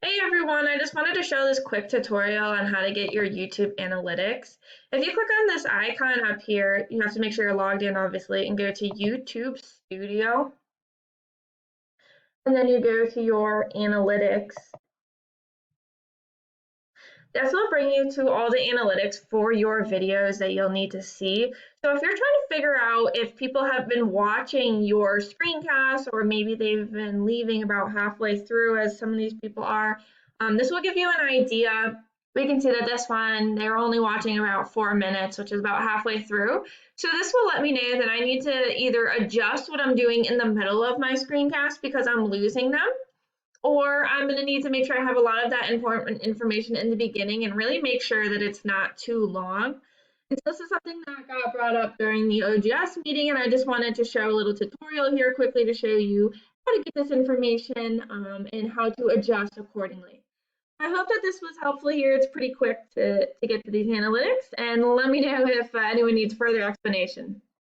Hey everyone, I just wanted to show this quick tutorial on how to get your YouTube analytics. If you click on this icon up here, you have to make sure you're logged in obviously and go to YouTube Studio. And then you go to your analytics. This will bring you to all the analytics for your videos that you'll need to see. So if you're trying to figure out if people have been watching your screencast or maybe they've been leaving about halfway through, as some of these people are, this will give you an idea. We can see that this one, they're only watching about 4 minutes, which is about halfway through. So this will let me know that I need to either adjust what I'm doing in the middle of my screencast because I'm losing them, or I'm going to need to make sure I have a lot of that important information in the beginning and really make sure that it's not too long. And so this is something that got brought up during the OGS meeting, and I just wanted to show a little tutorial here quickly to show you how to get this information and how to adjust accordingly. I hope that this was helpful here. It's pretty quick to get to these analytics, and let me know if anyone needs further explanation.